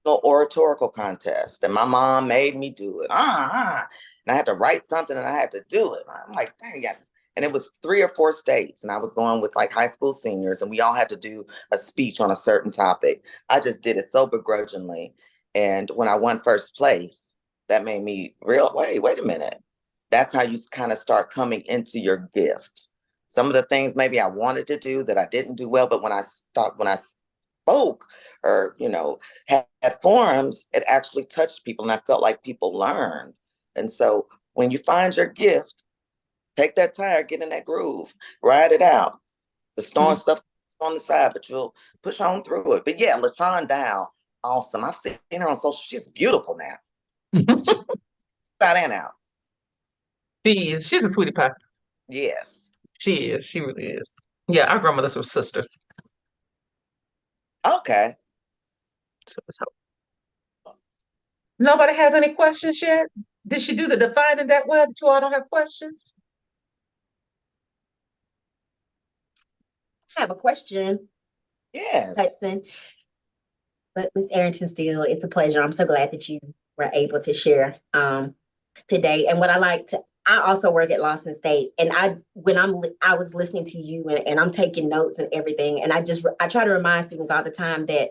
a oratorical contest. And my mom made me do it. And I had to write something and I had to do it. I'm like, dang it. And it was 3 or 4 states. And I was going with like high school seniors, and we all had to do a speech on a certain topic. I just did it so begrudgingly. And when I won first place, that made me wait a minute. That's how you kind of start coming into your gift. Some of the things maybe I wanted to do that I didn't do well, but when I spoke or, had forums, it actually touched people, and I felt like people learned. And so when you find your gift, take that tire, get in that groove, ride it out. The storm stuff on the side, but you'll push on through it. But yeah, LaShawn Dow, awesome. I've seen her on social. She's beautiful now. Out and out. She's a sweetie pie. Yes. She is. She really is. Yeah, our grandmothers were sisters. Okay. So nobody has any questions yet? Did she do the defining that well that you all don't have questions? I have a question, Yes. Hudson. But Miss Arrington Steele, it's a pleasure. I'm so glad that you were able to share today. And what I also work at Lawson State, and I was listening to you and I'm taking notes and everything, and I try to remind students all the time that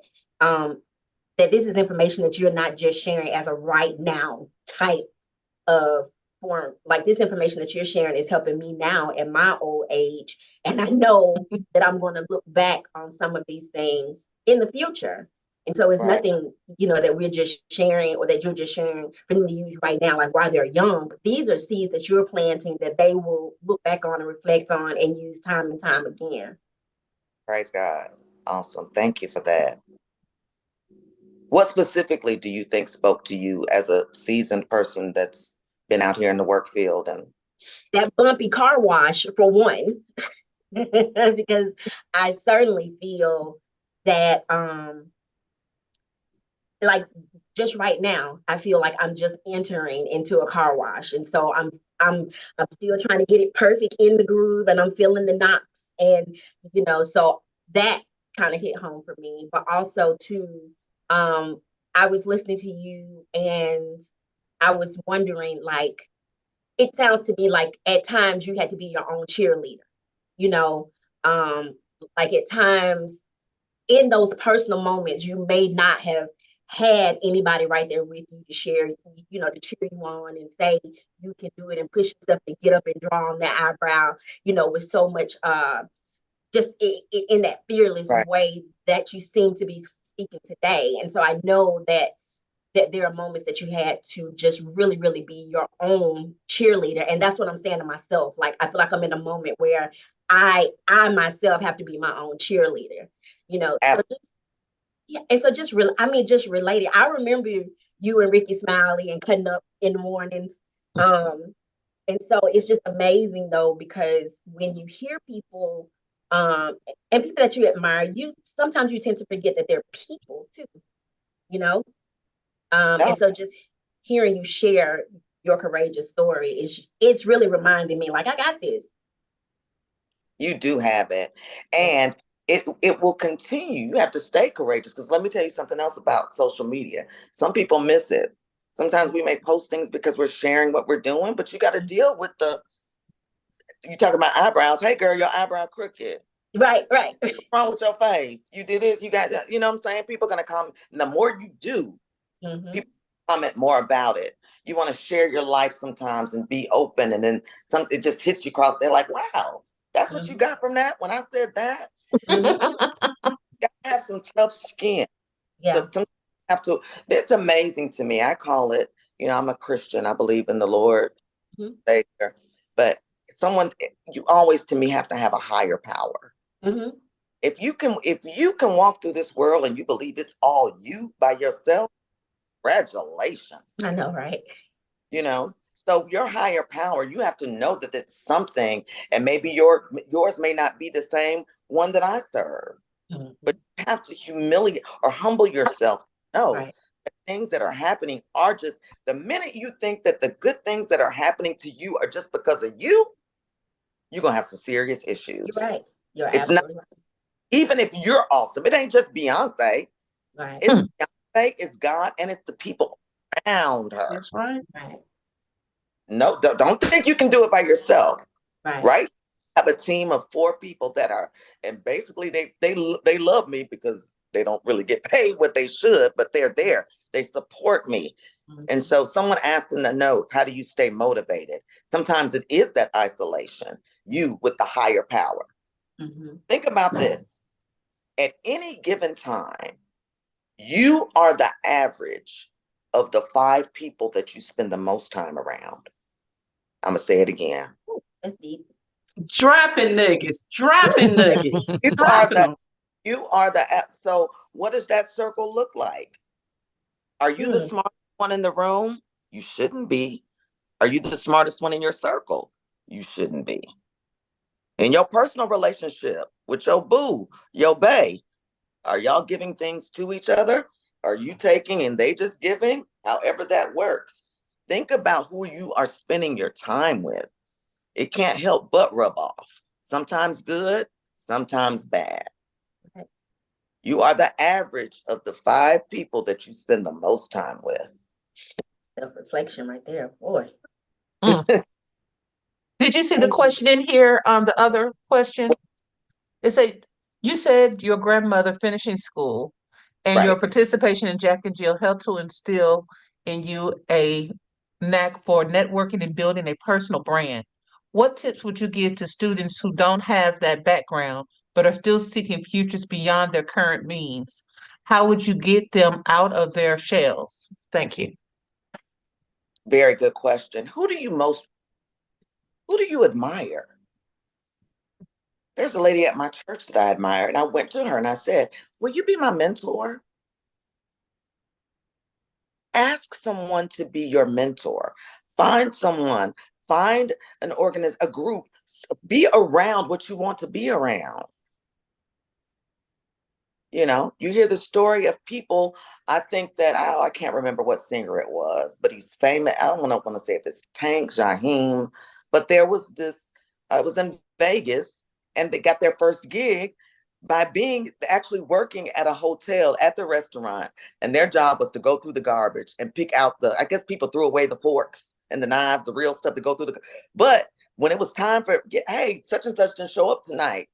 that this is information that you're not just sharing as a right now type of form. Like, this information that you're sharing is helping me now at my old age, and I know that I'm going to look back on some of these things in the future. And so it's Right. nothing, that we're just sharing or that you're just sharing for them to use right now, like while they're young. But these are seeds that you're planting that they will look back on and reflect on and use time and time again. Praise God. Awesome. Thank you for that. What specifically do you think spoke to you as a seasoned person that's been out here in the work field? And That bumpy car wash, for one, because I certainly feel that like just right now, I feel like I'm just entering into a car wash. And so I'm still trying to get it perfect in the groove, and I'm feeling the knots. And so that kind of hit home for me. But also too, I was listening to you and I was wondering, like, it sounds to me like at times you had to be your own cheerleader, you know, um, like at times in those personal moments, you may not have had anybody right there with you to share, to cheer you on and say you can do it and push yourself to get up and draw on that eyebrow, with so much just in that fearless right. way that you seem to be speaking today. And so I know that there are moments that you had to just really, really be your own cheerleader. And that's what I'm saying to myself. Like, I feel like I'm in a moment where I myself have to be my own cheerleader, So just really, just related. I remember you and Ricky Smiley and cutting up in the mornings, And so it's just amazing though, because when you hear people, and people that you admire, sometimes you tend to forget that they're people too, you know? And No, so just hearing you share your courageous story it's really reminding me like I got this. you do have it. And it will continue. You have to stay courageous, because let me tell you something else about social media. Some people miss it. Sometimes we may post things because we're sharing what we're doing, but you got to deal with you talk about eyebrows. Hey girl, your eyebrow crooked. Right. What's wrong with your face? You did this, you got that. You know what I'm saying? People are gonna come. And the more you do, Mm-hmm. people comment more about it. You want to share your life sometimes and be open, and then it just hits you across. They're like, wow, that's what you got from that when I said that. So Mm-hmm. you gotta have some tough skin. Yeah. So some have to. It's amazing to me. I call it, I'm a Christian. I believe in the Lord, Mm-hmm. Savior. But you always to me have to have a higher power. Mm-hmm. If you can walk through this world and you believe it's all you by yourself, congratulations. I know, right? So your higher power, you have to know that it's something, and maybe yours may not be the same one that I serve, Mm-hmm. but you have to humiliate or humble yourself. No, Right. the things that are happening are just, the minute you think that the good things that are happening to you are just because of you, you're gonna have some serious You're issues. right. You're It's not, absolutely even if you're awesome, it ain't just Beyonce. right. It's Beyonce, it's God, and it's the people around her. That's right. Right. No, don't think you can do it by yourself, Right. right? Have a team of 4 people that are, and basically they love me because they don't really get paid what they should, but they're there. They support me. Mm-hmm. And so someone asked in the notes, how do you stay motivated? Sometimes it is that isolation, you with the higher power. Mm-hmm. Think about this. At any given time, you are the average of the 5 people that you spend the most time around. I'm going to say it again. Ooh, that's deep. Dropping nuggets, dropping nuggets, You are dropping the, them. so what does that circle look like? Are you the Mm. smartest one in the room? You shouldn't be. Are you the smartest one in your circle? You shouldn't be. In your personal relationship with your boo, your bae, are y'all giving things to each other? Are you taking and they just giving? However that works. Think about who you are spending your time with. It can't help but rub off. Sometimes good, sometimes bad. Right. You are the average of the 5 people that you spend the most time with. Self-reflection right there, boy. Mm. Did you see the Thank you. question in here? The other question? It said, you said your grandmother finishing school and your Right. participation in Jack and Jill helped to instill in you a knack for networking and building a personal brand. What tips would you give to students who don't have that background but are still seeking futures beyond their current means? How would you get them out of their shells? Thank you. Very good question. Who do you admire? There's a lady at my church that I admire, and I went to her and I said, will you be my mentor? Ask someone to be your mentor. Find someone, find a group, be around what you want to be around. You hear the story of people. I think that I can't remember what singer it was, but he's famous. I don't want to say if it's Tank Jaheim, but there was this. I was in Vegas, and they got their first gig by being actually working at a hotel at the restaurant, and their job was to go through the garbage and pick out I guess people threw away the forks and the knives, the real stuff to go through But when it was time for, hey, such and such didn't show up tonight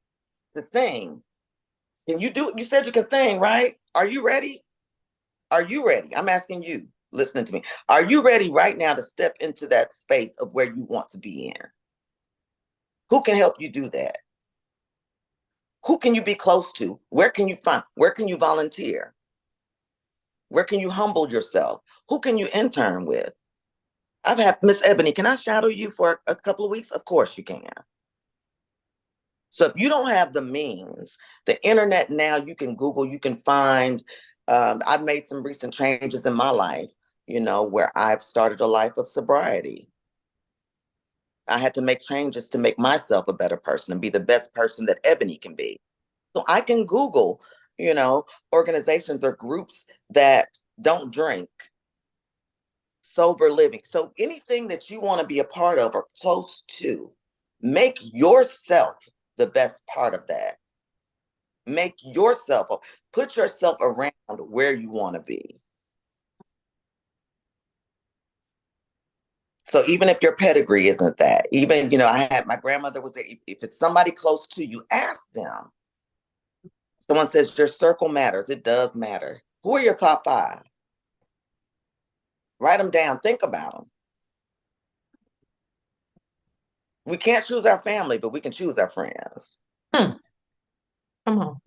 to sing. Can you do it? You said you can sing, right? Are you ready? Are you ready? I'm asking you, listening to me. Are you ready right now to step into that space of where you want to be in? Who can help you do that? Who can you be close to? Where can you find? Where can you volunteer? Where can you humble yourself? Who can you intern with? I've had Miss Ebony, can I shadow you for a couple of weeks? Of course you can. So if you don't have the means, the internet now, you can Google, you can find. I've made some recent changes in my life, where I've started a life of sobriety. I had to make changes to make myself a better person and be the best person that Ebony can be. So I can Google, organizations or groups that don't drink, sober living. So anything that you want to be a part of or close to, make yourself the best part of that. Make yourself, put yourself around where you want to be. So even if your pedigree isn't that, even, I had my grandmother was there. If it's somebody close to you, ask them. Someone says your circle matters. It does matter. Who are your top 5? Write them down. Think about them. We can't choose our family, but we can choose our friends. Come on.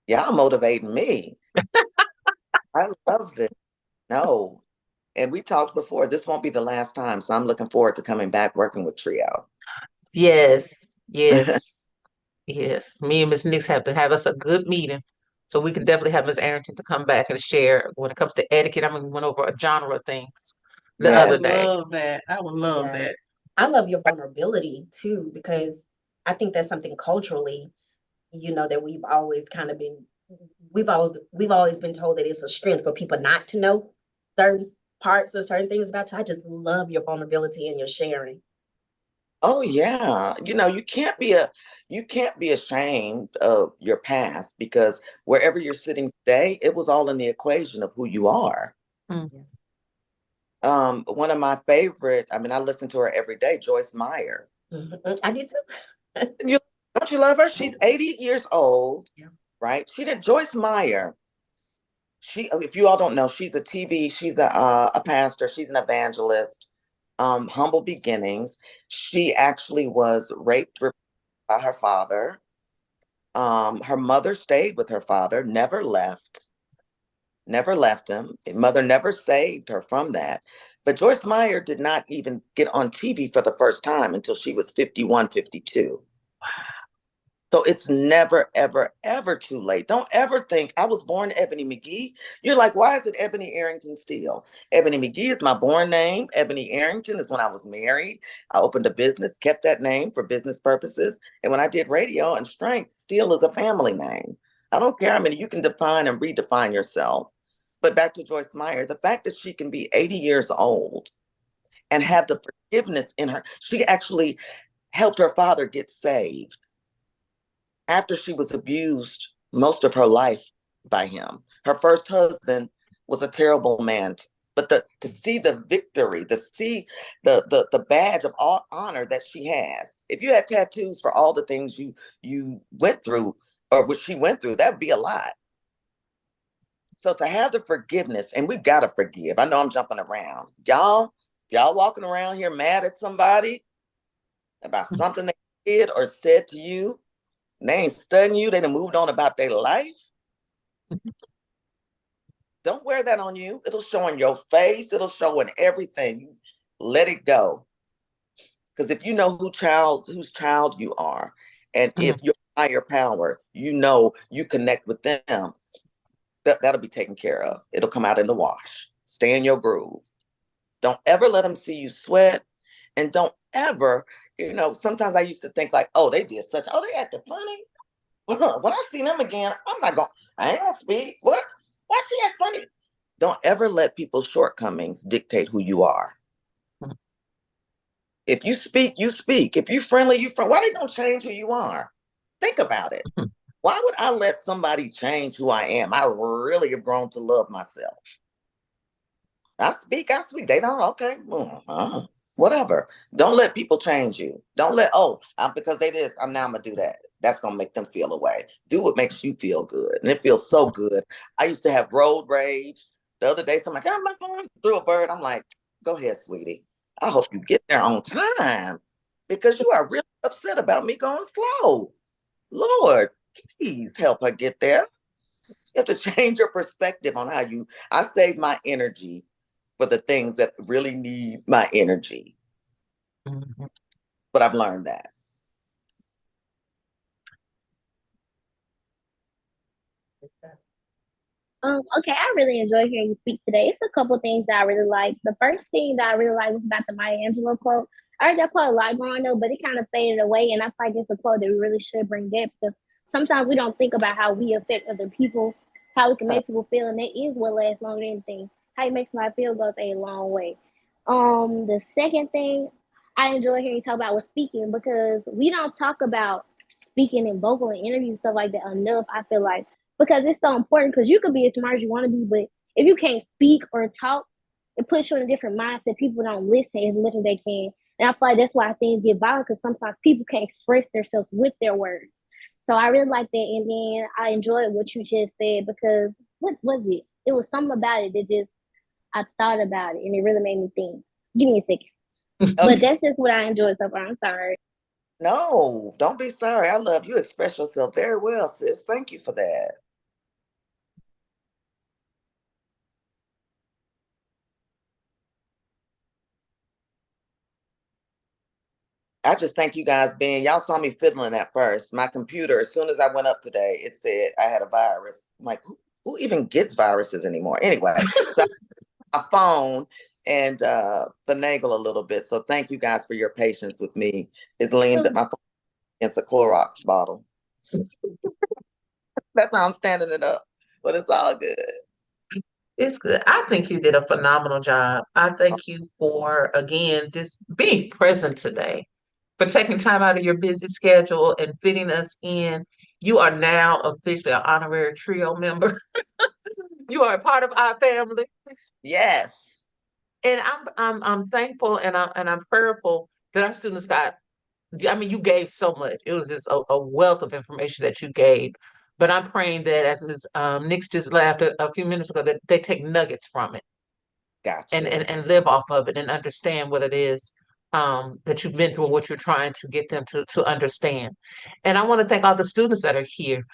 Y'all motivating me. I love this. No. And we talked before, this won't be the last time. So I'm looking forward to coming back working with Trio. Yes, yes, yes. Me and Miss Nix have to have us a good meeting. So we can definitely have Miss Arrington to come back and share when it comes to etiquette. I mean, we went over a genre of things the Yes. other would day. love that. I would love Yeah. that. I love your vulnerability too, because I think that's something culturally, that we've always kind of been, we've always been told that it's a strength for people not to know certain parts or certain things about you. I just love your vulnerability and your sharing. Oh yeah. You can't be ashamed of your past, because wherever you're sitting today, it was all in the equation of who you are. Yes. One of my favorite, I listen to her every day, Joyce Meyer. I do too. Don't you love her? She's 80 years old, Yeah. right? Joyce Meyer. If you all don't know, she's a pastor, she's an evangelist, humble beginnings. She actually was raped by her father. Her mother stayed with her father, never left him. Mother never saved her from that. But Joyce Meyer did not even get on TV for the first time until she was 51, 52. So it's never, ever, ever too late. Don't ever think I was born Ebony McGee. You're like, why is it Ebony Arrington Steele? Ebony McGee is my born name. Ebony Arrington is when I was married. I opened a business, kept that name for business purposes. And when I did radio and strength, Steele is a family name. I don't care how many, you can define and redefine yourself. But back to Joyce Meyer, the fact that she can be 80 years old and have the forgiveness in her, she actually helped her father get saved after she was abused most of her life by him. Her first husband was a terrible man, but to see the victory, to see the badge of all honor that she has. If you had tattoos for all the things you went through, or what she went through, that would be a lot. So to have the forgiveness, and we've got to forgive. I know I'm jumping around. Y'all walking around here mad at somebody about something they did or said to you, they ain't studying you, they done moved on about their life. Don't wear that on you. It'll show in your face. It'll show in everything. Let it go. Because if you know whose child you are, and if you're higher power, you connect with them, that'll be taken care of. It'll come out in the wash. Stay in your groove. Don't ever let them see you sweat. And don't ever, sometimes I used to think like, oh, they acted funny. When I see them again, I ain't gonna speak. What? Why she act funny? Don't ever let people's shortcomings dictate who you are. If you speak, you speak. If you friendly, you friendly. Why they don't change who you are? Think about it. Why would I let somebody change who I am? I really have grown to love myself. I speak. They don't. Okay. Whatever. Don't let people change you. Don't let, because they this, I'm gonna do that. That's gonna make them feel away. Do what makes you feel good. And it feels so good. I used to have road rage. The other day, somebody threw a bird. I'm like, go ahead, sweetie. I hope you get there on time, because you are really upset about me going slow. Lord, please help her get there. You have to change your perspective on I save my energy for the things that really need my energy. Mm-hmm. But I've learned that. Okay, I really enjoyed hearing you speak today. It's a couple things that I really like. The first thing that I really like was about the Maya Angelou quote. I heard that quote a lot growing up, but it kind of faded away, and I feel like it's a quote that we really should bring back because sometimes we don't think about how we affect other people, how we can make people feel, and that is what lasts longer than anything. How you make somebody feel goes a long way. The second thing I enjoy hearing you talk about was speaking because we don't talk about speaking and vocal and interviews and stuff like that enough. I feel like because it's so important because you could be as smart as you want to be, but if you can't speak or talk, it puts you in a different mindset. People don't listen as much as they can. And I feel like that's why things get violent because sometimes people can't express themselves with their words. So I really like that. And then I enjoyed what you just said because what was it? It was something about it that just, I thought about it and it really made me think. Give me a second. But Okay. that's just what I enjoyed so far. I'm sorry. No, don't be sorry. I love you. Express yourself very well, sis. Thank you for that. I just thank you guys being, y'all saw me fiddling at first. My computer, as soon as I went up today, it said I had a virus. I'm like, who even gets viruses anymore? Anyway, so my phone and finagle a little bit. So thank you guys for your patience with me. It's leaned my phone against a Clorox bottle. That's how I'm standing it up, but it's all good. It's good. I think you did a phenomenal job. I thank you for, again, just being present today, for taking time out of your busy schedule and fitting us in. You are now officially an honorary trio member. You are a part of our family. Yes. And I'm thankful and I'm prayerful that our students got, I mean, you gave so much. It was just a wealth of information that you gave. But I'm praying that, as Ms. Nix just laughed a few minutes ago, that they take nuggets from it and, Gotcha. and live off of it and understand what it is that you've been through and what you're trying to get them to understand. And I want to thank all the students that are here.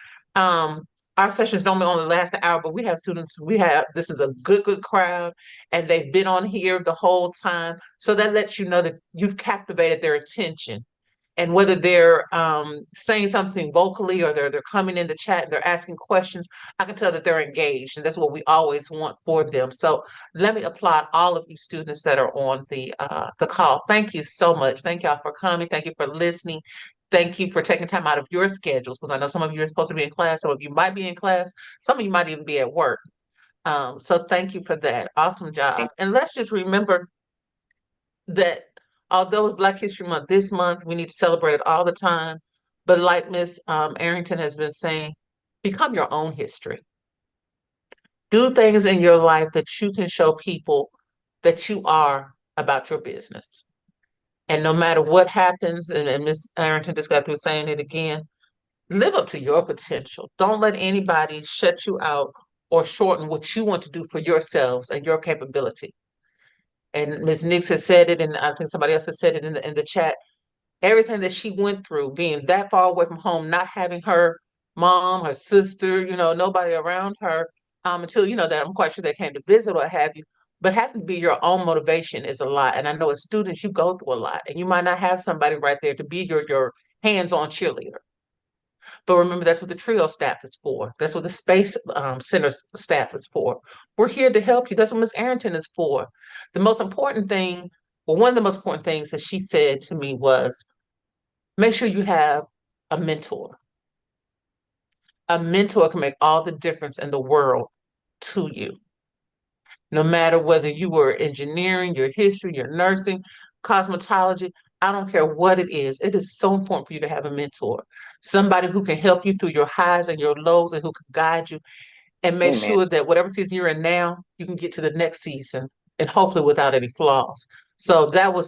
Our sessions don't only last an hour, but we have students, this is a good crowd, and they've been on here the whole time. So that lets you know that you've captivated their attention. And whether they're saying something vocally or they're coming in the chat and they're asking questions, I can tell that they're engaged, and that's what we always want for them. So let me applaud all of you students that are on the call. Thank you so much. Thank y'all for coming. Thank you for listening. Thank you for taking time out of your schedules, because I know some of you are supposed to be in class, some of you might be in class, some of you might even be at work. So thank you for that. Awesome job. And let's just remember that although it's Black History Month this month, we need to celebrate it all the time. But like Miss Arrington has been saying, become your own history. Do things in your life that you can show people that you are about your business. And no matter what happens, and Miss Arrington just got through saying it again, live up to your potential. Don't let anybody shut you out or shorten what you want to do for yourselves and your capability. And Ms. Nix has said it, and I think somebody else has said it in the chat. Everything that she went through, being that far away from home, not having her mom, her sister, nobody around her, until that I'm quite sure they came to visit or have you. But having to be your own motivation is a lot. And I know as students, you go through a lot, and you might not have somebody right there to be your hands-on cheerleader. But remember, that's what the trio staff is for. That's what the Space Center staff is for. We're here to help you. That's what Ms. Arrington is for. The most important thing, well, one of the most important things that she said to me was, make sure you have a mentor. A mentor can make all the difference in the world to you. No matter whether you were engineering, your history, your nursing, cosmetology, I don't care what it is so important for you to have a mentor. Somebody who can help you through your highs and your lows and who can guide you and make Amen. sure that whatever season you're in now, you can get to the next season and hopefully without any flaws. So that's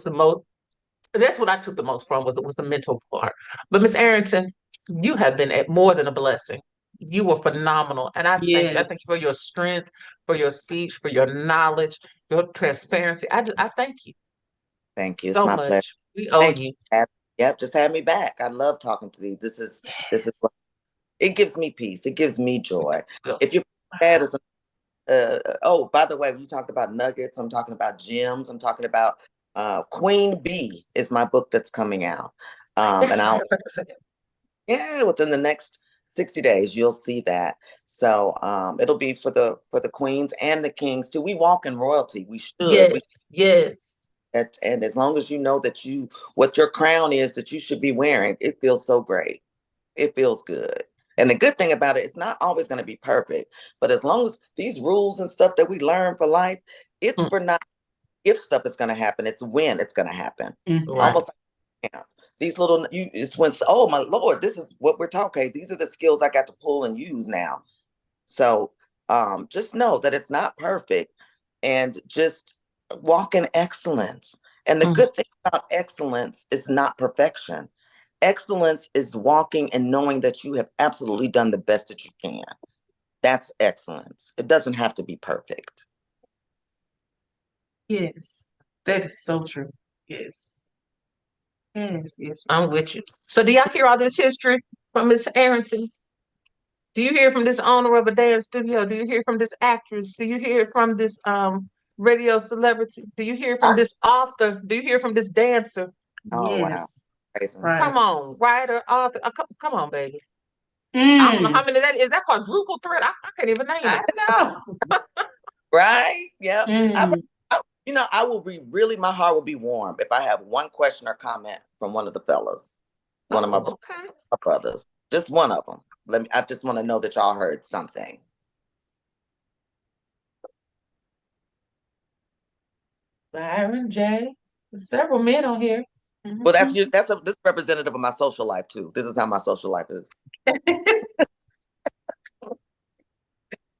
what I took the most from was the mental part. But Miss Arrington, you have been more than a blessing. You were phenomenal. And I thank you. I thank you for your strength, for your speech, for your knowledge, your transparency. I thank you Thank you. It's so my pleasure. much. We owe Thank you. you. Yep, just have me back. I love talking to these. This is what it gives me peace. It gives me joy. If you're sad as oh, by the way, you talked about nuggets. I'm talking about gems. I'm talking about Queen Bee is my book that's coming out. That's And I'll perfect. within the next 60 days, you'll see that. So it'll be for the queens and the kings too. We walk in royalty. We should. Yes. And as long as you know that what your crown is that you should be wearing, it feels so great. It feels good. And the good thing about it, it's not always going to be perfect, but as long as these rules and stuff that we learn for life, it's for not if stuff is going to happen, it's when it's going to happen. Right. Almost like, yeah, these little, it's when, oh my Lord, this is what we're talking. These are the skills I got to pull and use now. So just know that it's not perfect and just walk in excellence. And the good thing about excellence is not perfection. Excellence is walking and knowing that you have absolutely done the best that you can. That's excellence. It doesn't have to be perfect. Yes, that is so true. Yes. Yes. I'm with you. So do y'all hear all this history from Miss Arrington? Do you hear from this owner of a dance studio? Do you hear from this actress? Do you hear from this radio celebrity? Do you hear from this author? Do you hear from this dancer? Oh, Yes. wow. Right. Come on, writer, author. Come on, baby. I don't know how many that is. That quadruple threat. I can't even name it. I know. Right? Yeah. I will be my heart will be warm if I have one question or comment from one of the fellas, one of my brothers, just one of them. I just want to know that y'all heard something. Byron, Jay, there's several men on here. Well, this representative of my social life too. This is how my social life is.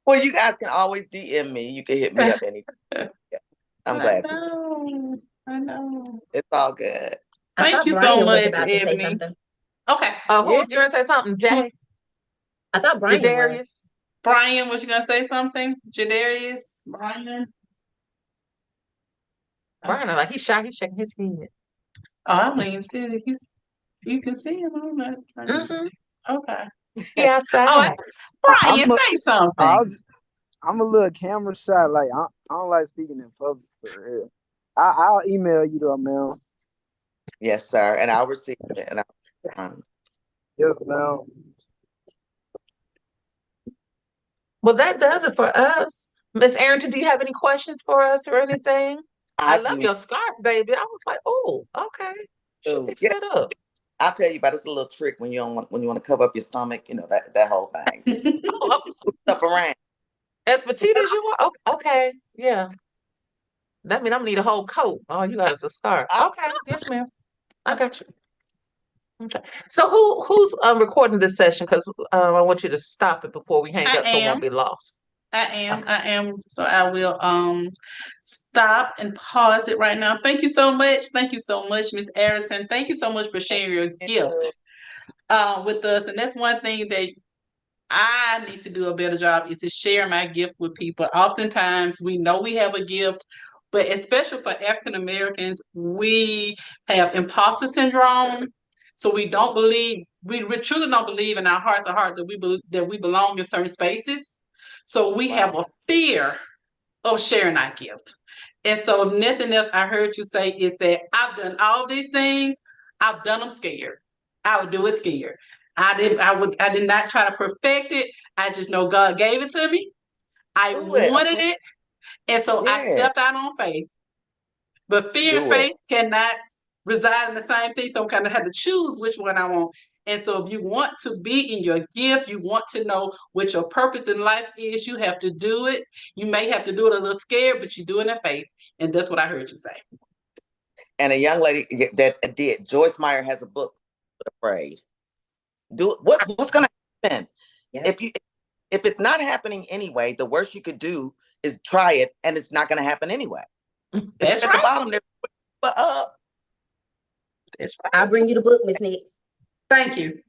Well, you guys can always DM me. You can hit me up anytime. Yeah. I'm glad to. I know. It's all good. Thank you so much, Ebony. Okay. Who's you gonna say something, Jay? I thought Brian Jadarius. was. Brian, was you gonna say something? Jadarius, Brian. Brian, like he's shy. He's shaking his head. Oh, I don't even see it. You can see him on that. Okay. He outside. Brian, say something. I'm a little camera shy. Like I don't like speaking in public for real. I'll email you though, man. Yes, sir. And I'll receive it. And Yes, ma'am. Well, that does it for us. Miss Arrington, do you have any questions for us or anything? I love your scarf, baby. I was like, oh, okay. She fixed it up. I'll tell you about this little trick when you want to cover up your stomach, you know, that whole thing. Up around. As petite as you are? Okay, yeah. That means I'm gonna need a whole coat. All you got is a scarf. Okay, yes, ma'am. I got you. Okay. So who's recording this session? Because I want you to stop it before we hang up so it won't be lost. I am. So I will stop and pause it right now. Thank you so much. Thank you so much, Miss Arrington. Thank you so much for sharing your gift with us. And that's one thing that I need to do a better job is to share my gift with people. Oftentimes we know we have a gift, but especially for African Americans, we have imposter syndrome. So we don't believe, we truly don't believe in our hearts of heart that we belong in certain spaces. So we have a fear of sharing our gift. And so nothing else I heard you say is that I've done all these things. I've done them scared. I would do it scared. I did not try to perfect it. I just know God gave it to me. I wanted it. And so I stepped out on faith. But fear and faith cannot reside in the same thing. So I kind of had to choose which one I want. And so if you want to be in your gift, you want to know what your purpose in life is, you have to do it. You may have to do it a little scared, but you do it in faith. And that's what I heard you say. And a young lady that did, Joyce Meyer has a book, Afraid. Do it. What's gonna happen? Yeah. If it's not happening anyway, the worst you could do is try it and it's not gonna happen anyway. That's at right. the bottom there. But that's right. I'll bring you the book, Miss Nix. Thank you.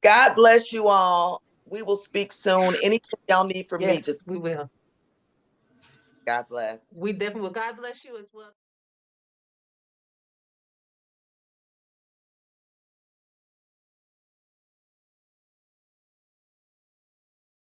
God bless you all. We will speak soon. Anything y'all need from me, just we will. God bless. We definitely will. God bless you as well.